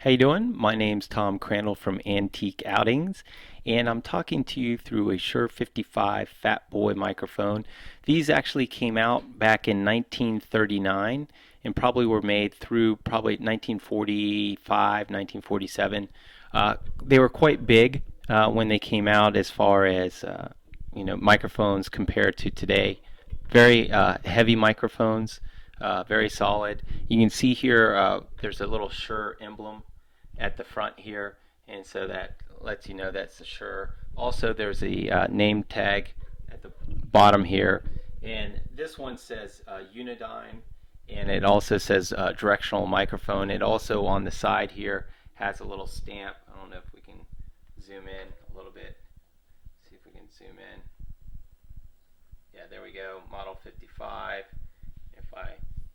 How you doing? My name's Tom Crandall from Antique Outings, and I'm talking to you through a Shure 55 Fatboy microphone. These actually came out back in 1939 and probably were made through probably 1945, 1947. They were quite big when they came out as far as microphones compared to today. Very heavy microphones, very solid. You can see here there's a little Shure emblem at the front here, and so that lets you know that's the Shure. Also, there's a name tag at the bottom here, and this one says Unidyne, and it also says directional microphone. It also on the side here has a little stamp. I don't know if we can zoom in a little bit. See if we can zoom in. Yeah, there we go, model 55. If I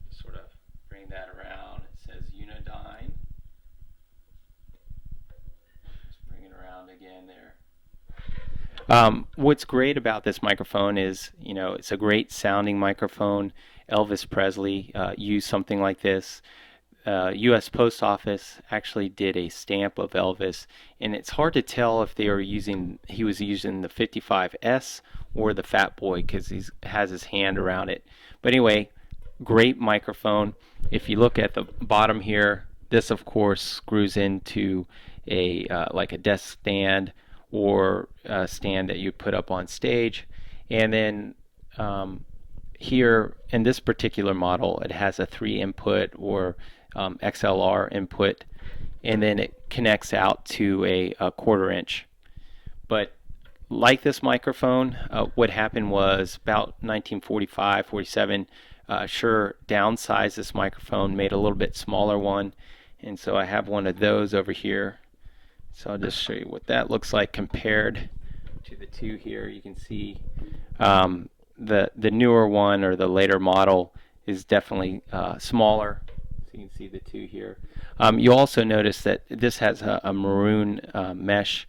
sort of bring that around, it says Unidyne. Just bring it around again there. What's great about this microphone is, it's a great sounding microphone. Elvis Presley used something like this. U.S. Post Office actually did a stamp of Elvis, and it's hard to tell if he was using the 55S or the Fat Boy because he has his hand around it. But anyway, great microphone. If you look at the bottom here, this of course screws into a like a desk stand or a stand that you put up on stage, and then here in this particular model, it has a 3 input or XLR input, and then it connects out to a quarter inch. But like this microphone, what happened was about 1945, 47, Shure downsized this microphone, made a little bit smaller one, and so I have one of those over here. So I'll just show you what that looks like compared to the two here. You can see the newer one or the later model is definitely smaller. So you can see the two here. You also notice that this has a maroon mesh.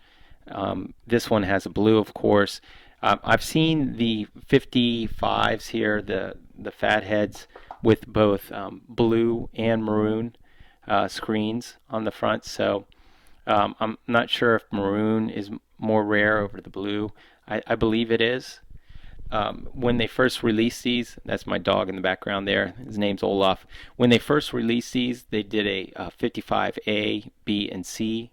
This one has a blue, of course. I've seen the 55s here, the fat heads, with both blue and maroon screens on the front. So I'm not sure if maroon is more rare over the blue. I believe it is. When they first released these, that's my dog in the background there. His name's Olaf. When they first released these, they did a 55A, B, and C.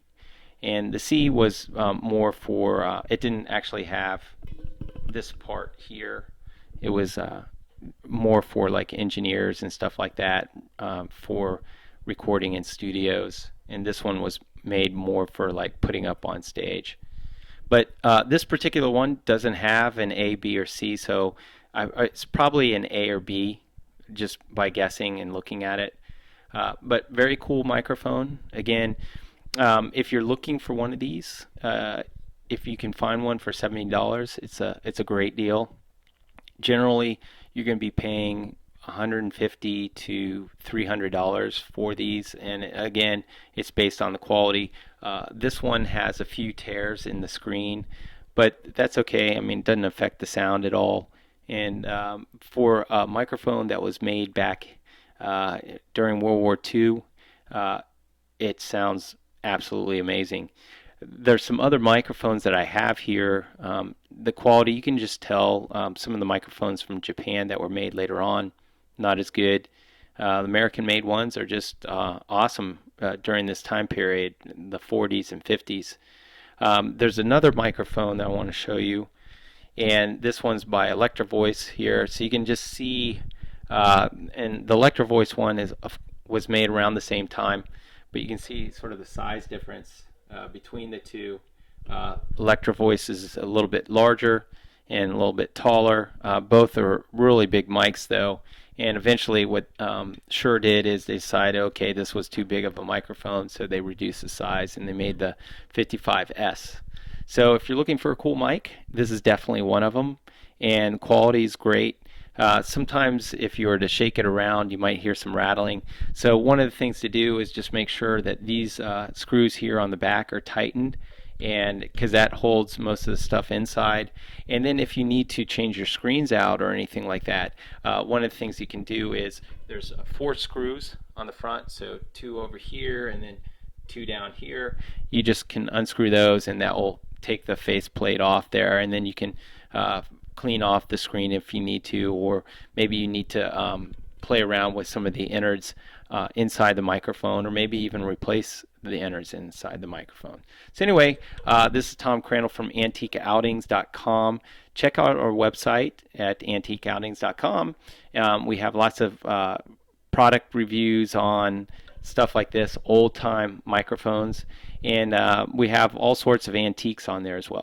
And the C was more for, it didn't actually have this part here. It was more for like engineers and stuff like that for recording in studios. And this one was made more for like putting up on stage. But this particular one doesn't have an A, B, or C, so it's probably an A or B just by guessing and looking at it. But very cool microphone. Again, if you're looking for one of these, if you can find one for $70, it's a great deal. Generally, you're going to be paying $150 to $300 for these, and again, it's based on the quality. This one has a few tears in the screen, but that's okay. I mean, it doesn't affect the sound at all. And for a microphone that was made back during World War II, it sounds absolutely amazing. There's some other microphones that I have here. The quality, you can just tell some of the microphones from Japan that were made later on, not as good. The American-made ones are just awesome during this time period, the 40s and 50s. There's another microphone that I want to show you, and this one's by Electro Voice here. So you can just see, and the Electro Voice one was made around the same time, but you can see sort of the size difference between the two. Electro Voice is a little bit larger and a little bit taller. Both are really big mics though. And eventually what Shure did is they decided, okay, this was too big of a microphone, so they reduced the size and they made the 55S. So if you're looking for a cool mic, this is definitely one of them. And quality is great. Sometimes if you were to shake it around, you might hear some rattling. So one of the things to do is just make sure that these screws here on the back are tightened, and because that holds most of the stuff inside. And then if you need to change your screens out or anything like that, one of the things you can do is there's 4 screws on the front, so 2 over here and then two down here. You just can unscrew those, and that will take the faceplate off there, and then you can clean off the screen if you need to, or maybe you need to play around with some of the innards inside the microphone, or maybe even replace the innards inside the microphone. So anyway, this is Tom Crandall from antiqueoutings.com. Check out our website at antiqueoutings.com. We have lots of product reviews on stuff like this, old-time microphones, and we have all sorts of antiques on there as well.